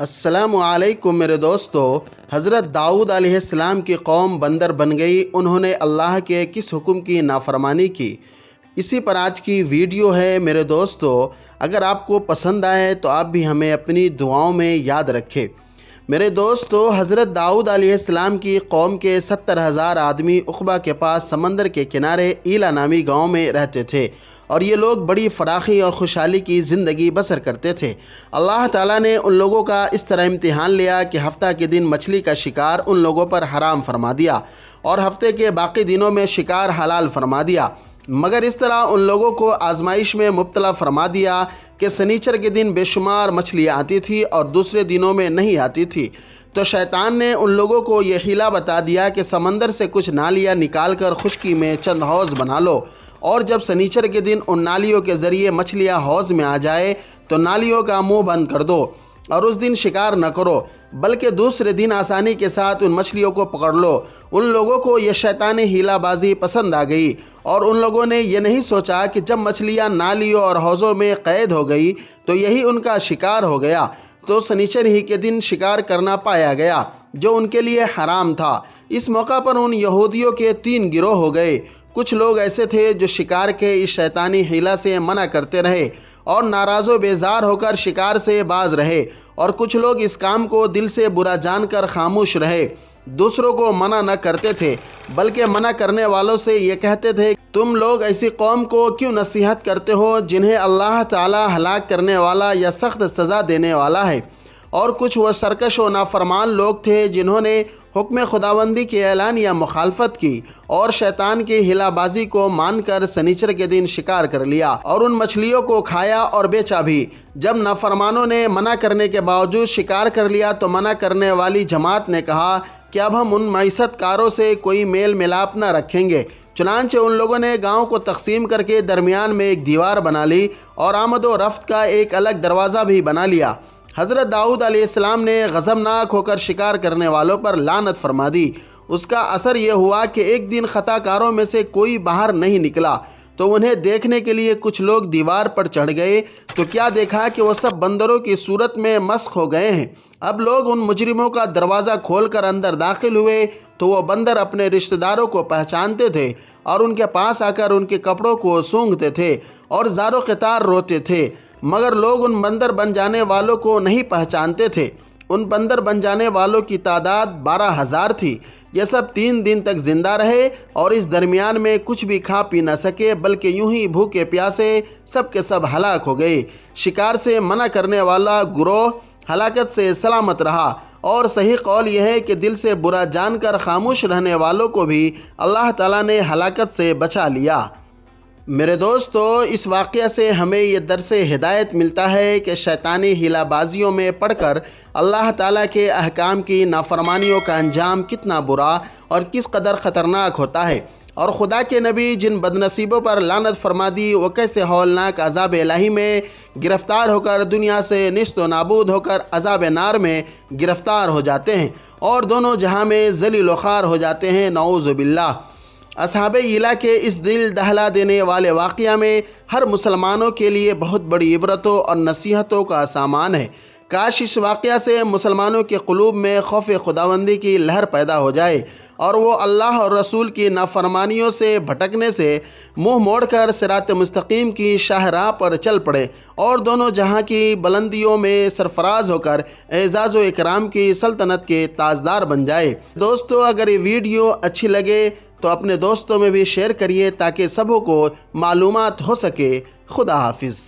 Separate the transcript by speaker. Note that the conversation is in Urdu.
Speaker 1: السلام علیکم میرے دوستو۔ حضرت داؤد علیہ السلام کی قوم بندر بن گئی، انہوں نے اللہ کے کس حکم کی نافرمانی کی؟ اسی پر آج کی ویڈیو ہے میرے دوستو۔ اگر آپ کو پسند آئے تو آپ بھی ہمیں اپنی دعاؤں میں یاد رکھیں۔ میرے دوستو، حضرت داؤد علیہ السلام کی قوم کے 70,000 آدمی عقبہ کے پاس سمندر کے کنارے ایلا نامی گاؤں میں رہتے تھے، اور یہ لوگ بڑی فراخی اور خوشحالی کی زندگی بسر کرتے تھے۔ اللہ تعالیٰ نے ان لوگوں کا اس طرح امتحان لیا کہ ہفتہ کے دن مچھلی کا شکار ان لوگوں پر حرام فرما دیا اور ہفتے کے باقی دنوں میں شکار حلال فرما دیا، مگر اس طرح ان لوگوں کو آزمائش میں مبتلا فرما دیا کہ سنیچر کے دن بے شمار مچھلیاں آتی تھی اور دوسرے دنوں میں نہیں آتی تھی۔ تو شیطان نے ان لوگوں کو یہ حیلہ بتا دیا کہ سمندر سے کچھ نالیاں نکال کر خشکی میں چند حوض بنا لو، اور جب سنیچر کے دن ان نالیوں کے ذریعے مچھلیاں حوض میں آ جائے تو نالیوں کا منہ بند کر دو، اور اس دن شکار نہ کرو بلکہ دوسرے دن آسانی کے ساتھ ان مچھلیوں کو پکڑ لو۔ ان لوگوں کو یہ شیطانی حیلہ بازی پسند آ گئی، اور ان لوگوں نے یہ نہیں سوچا کہ جب مچھلیاں نالیوں اور حوضوں میں قید ہو گئی تو یہی ان کا شکار ہو گیا، تو سنیچر ہی کے دن شکار کرنا پایا گیا جو ان کے لیے حرام تھا۔ اس موقع پر ان یہودیوں کے 3 گروہ ہو گئے۔ کچھ لوگ ایسے تھے جو شکار کے اس شیطانی حیلہ سے منع کرتے رہے اور ناراض و بیزار ہو کر شکار سے باز رہے، اور کچھ لوگ اس کام کو دل سے برا جان کر خاموش رہے، دوسروں کو منع نہ کرتے تھے بلکہ منع کرنے والوں سے یہ کہتے تھے، تم لوگ ایسی قوم کو کیوں نصیحت کرتے ہو جنہیں اللہ تعالی ہلاک کرنے والا یا سخت سزا دینے والا ہے؟ اور کچھ وہ سرکش و نافرمان لوگ تھے جنہوں نے حکم خداوندی کے اعلان یا مخالفت کی اور شیطان کی حیلہ بازی کو مان کر سنیچر کے دن شکار کر لیا اور ان مچھلیوں کو کھایا اور بیچا بھی۔ جب نافرمانوں نے منع کرنے کے باوجود شکار کر لیا تو منع کرنے والی جماعت نے کہا کہ اب ہم ان معیشت کاروں سے کوئی میل ملاپ نہ رکھیں گے۔ چنانچہ ان لوگوں نے گاؤں کو تقسیم کر کے درمیان میں ایک دیوار بنا لی اور آمد و رفت کا ایک الگ دروازہ بھی بنا لیا۔ حضرت داؤد علیہ السلام نے غضبناک ہو کر شکار کرنے والوں پر لعنت فرما دی۔ اس کا اثر یہ ہوا کہ ایک دن خطا کاروں میں سے کوئی باہر نہیں نکلا، تو انہیں دیکھنے کے لیے کچھ لوگ دیوار پر چڑھ گئے تو کیا دیکھا کہ وہ سب بندروں کی صورت میں مسخ ہو گئے ہیں۔ اب لوگ ان مجرموں کا دروازہ کھول کر اندر داخل ہوئے تو وہ بندر اپنے رشتہ داروں کو پہچانتے تھے اور ان کے پاس آ کر ان کے کپڑوں کو سونگھتے تھے اور زار و قطار روتے تھے، مگر لوگ ان بندر بن جانے والوں کو نہیں پہچانتے تھے۔ ان بندر بن جانے والوں کی تعداد 12,000 تھی۔ یہ سب 3 دن تک زندہ رہے اور اس درمیان میں کچھ بھی کھا پی نہ سکے، بلکہ یوں ہی بھوکے پیاسے سب کے سب ہلاک ہو گئے۔ شکار سے منع کرنے والا گروہ ہلاکت سے سلامت رہا، اور صحیح قول یہ ہے کہ دل سے برا جان کر خاموش رہنے والوں کو بھی اللہ تعالیٰ نے ہلاکت سے بچا لیا۔ میرے دوستو، اس واقعہ سے ہمیں یہ درس ہدایت ملتا ہے کہ شیطانی حیلہ بازیوں میں پڑ کر اللہ تعالیٰ کے احکام کی نافرمانیوں کا انجام کتنا برا اور کس قدر خطرناک ہوتا ہے، اور خدا کے نبی جن بدنصیبوں پر لعنت فرما دی وہ کیسے ہولناک عذاب الہی میں گرفتار ہو کر دنیا سے نیست و نابود ہو کر عذاب نار میں گرفتار ہو جاتے ہیں اور دونوں جہاں میں ذلیل و خوار ہو جاتے ہیں، نعوذ باللہ۔ اصحاب ایلا کے اس دل دہلا دینے والے واقعہ میں ہر مسلمانوں کے لیے بہت بڑی عبرتوں اور نصیحتوں کا سامان ہے۔ کاش اس واقعہ سے مسلمانوں کے قلوب میں خوف خداوندی کی لہر پیدا ہو جائے اور وہ اللہ اور رسول کی نافرمانیوں سے بھٹکنے سے منہ موڑ کر صراط مستقیم کی شاہراہ پر چل پڑے اور دونوں جہاں کی بلندیوں میں سرفراز ہو کر اعزاز و اکرام کی سلطنت کے تاجدار بن جائے۔ دوستو، اگر یہ ویڈیو اچھی لگے تو اپنے دوستوں میں بھی شیئر کریے تاکہ سبوں کو معلومات ہو سکے۔ خدا حافظ۔